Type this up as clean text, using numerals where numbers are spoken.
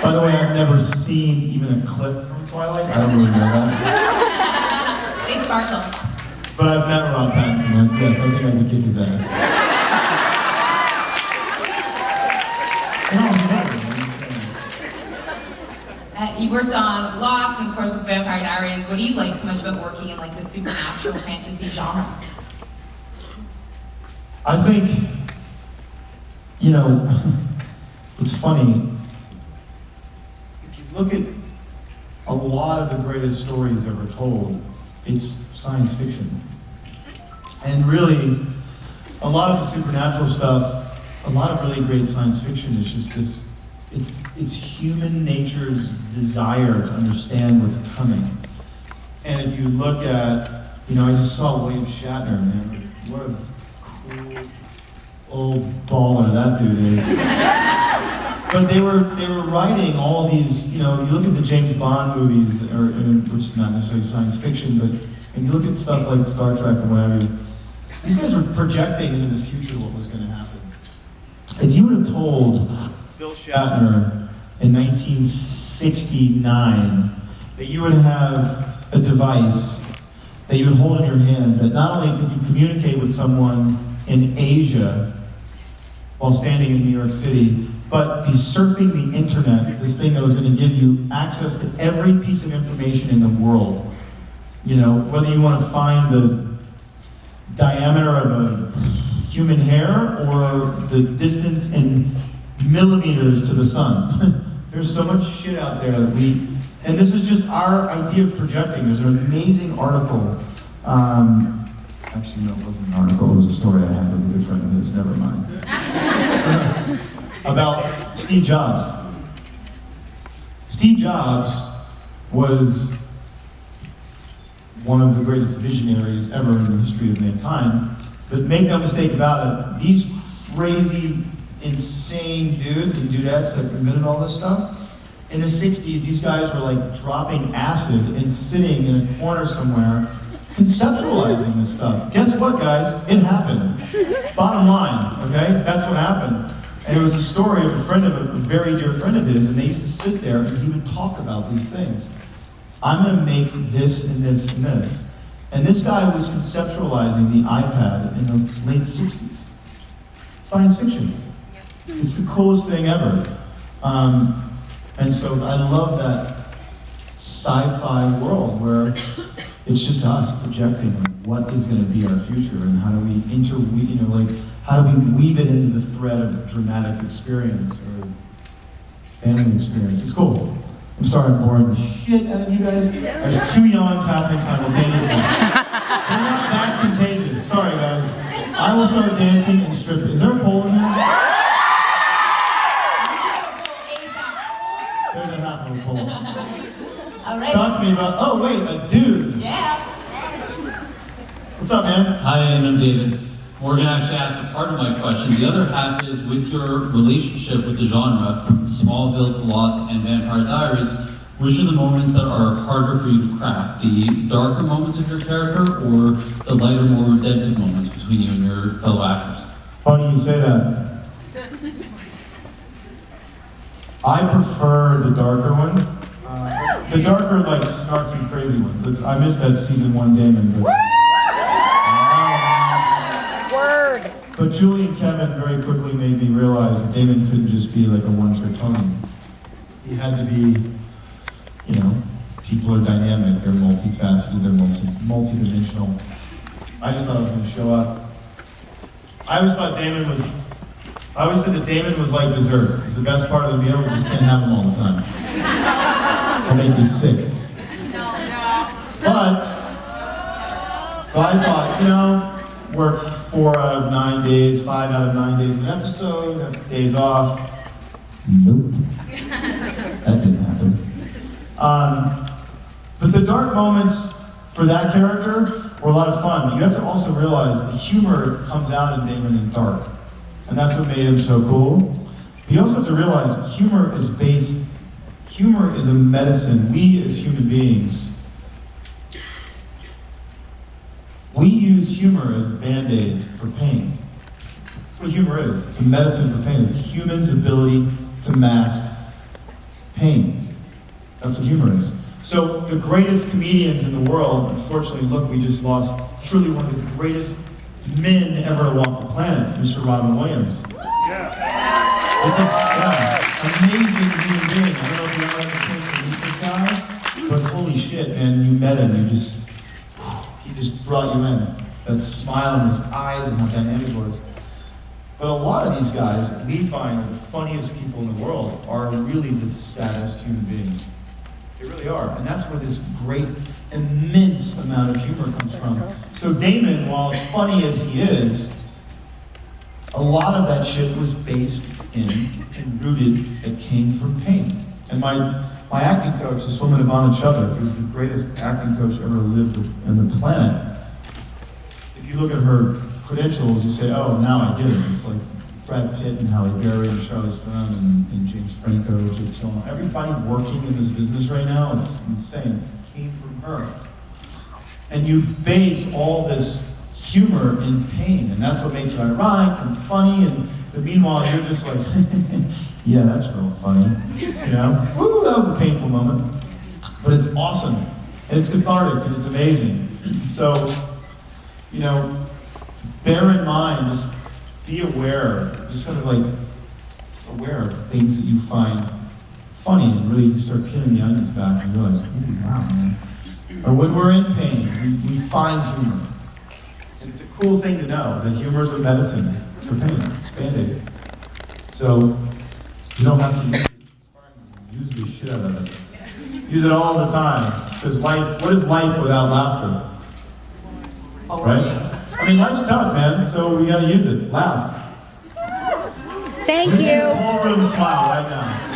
By the way, I've never seen even a clip from Twilight. I don't really know that. They sparkle. But I've met Rob Pattinson. Like, yes, I think I could kick his ass. You worked on Lost and of course with Vampire Diaries. What do you like so much about working in like the supernatural fantasy genre? I think, you know, it's funny. If you look at a lot of the greatest stories ever told, it's science fiction. And really, a lot of the supernatural stuff, a lot of really great science fiction is just this, it's human nature's desire to understand what's coming. And if you look at, you know, I just saw William Shatner, man. What a cool old baller that dude is. But they were writing all these, you know, you look at the James Bond movies, which is not necessarily science fiction, but and you look at stuff like Star Trek and whatever, these guys were projecting into the future what was going to happen. If you would have told Bill Shatner in 1969 that you would have a device that you would hold in your hand that not only could you communicate with someone in Asia while standing in New York City, but be surfing the internet, this thing that was going to give you access to every piece of information in the world. You know, whether you want to find the diameter of a human hair or the distance in millimeters to the sun. There's so much shit out there that and this is just our idea of projecting. There's an amazing article. Actually, no, it wasn't an article, it was a story I had with a good friend of his, never mind. About Steve Jobs. Steve Jobs was one of the greatest visionaries ever in the history of mankind. But make no mistake about it, these crazy, insane dudes and dudettes that invented all this stuff, in the 60s, these guys were like dropping acid and sitting in a corner somewhere, conceptualizing this stuff. Guess what, guys? It happened. Bottom line, okay? That's what happened. And it was a story of a very dear friend of his, and they used to sit there and he would talk about these things. I'm gonna make this and this and this. And this guy was conceptualizing the iPad in the late 60s. Science fiction. It's the coolest thing ever. And so I love that sci-fi world where it's just us projecting what is going to be our future and how do we how do we weave it into the thread of dramatic experience or family experience. It's cool. I'm sorry I'm boring the shit out of you guys. There's two yawns happening simultaneously. They're not that contagious. Sorry guys. I will start dancing and stripping. Is there a pole in here? There's a half of a pole. All right. Talk to me about, oh wait, a dude. Yeah. What's up, man? Hi, I'm David. Morgan actually asked a part of my question. The other half is with your relationship with the genre, from Smallville to Lost and Vampire Diaries, which are the moments that are harder for you to craft? The darker moments of your character or the lighter, more redemptive moments between you and your fellow actors? Funny you say that. I prefer the darker ones. The darker, like, snarky, crazy ones. I missed that season 1 Damon, but... Word! But Julie and Kevin very quickly made me realize that Damon couldn't just be like a one-trick pony. He had to be, you know, people are dynamic, they're multifaceted, they're multi-dimensional. I just thought it was going to show up. I always said that Damon was like dessert. It's the best part of the meal, you just can't have them all the time. It'll make you sick. But, so I thought, you know, work 4 out of 9 days, 5 out of 9 days of an episode, have days off. Nope. That didn't happen. But the dark moments for that character were a lot of fun. You have to also realize the humor comes out in Damon in dark. And that's what made him so cool. But you also have to realize humor is a medicine. We as human beings, we use humor as a band-aid for pain. That's what humor is. It's a medicine for pain. It's a human's ability to mask pain. That's what humor is. So the greatest comedians in the world, unfortunately, look, we just lost truly one of the greatest men ever to walk the planet, Mr. Robin Williams. It's amazing human being. I don't know if you ever had the chance to meet this guy, but holy shit, man, you met him, he just brought you in. That smile in his eyes and how dynamic it was. But a lot of these guys, we find, are the funniest people in the world, are really the saddest human beings. They really are. And that's where this great, immense amount of humor comes from. So Damon, while as funny as he is, a lot of that shit was based in and rooted, it came from pain. And my acting coach, this woman, Ivana Chubbuck, who's the greatest acting coach ever lived on the planet, if you look at her credentials, you say, oh, now I get it. It's like Brad Pitt and Halle Berry and Charlize Theron and James Franco, Jake Gyllenhaal. Everybody working in this business right now, it's insane. It came from her. And you base all this humor in pain, and that's what makes it ironic and funny, but meanwhile, you're just like, yeah, that's real funny, you know? Woo, that was a painful moment. But it's awesome, and it's cathartic, and it's amazing. So, you know, bear in mind, just be aware, just kind of like aware of things that you find funny, and really start peeling the onions back and realize, ooh, wow, man. Or when we're in pain, we find humor. And it's a cool thing to know that humor is a medicine for pain. It's Band-Aid. So you don't have to use the shit out of it. Use it all the time. Because life, what is life without laughter? Right? I mean, life's tough, man. So we gotta use it. Laugh. Thank Let's you. see this whole room smile right now.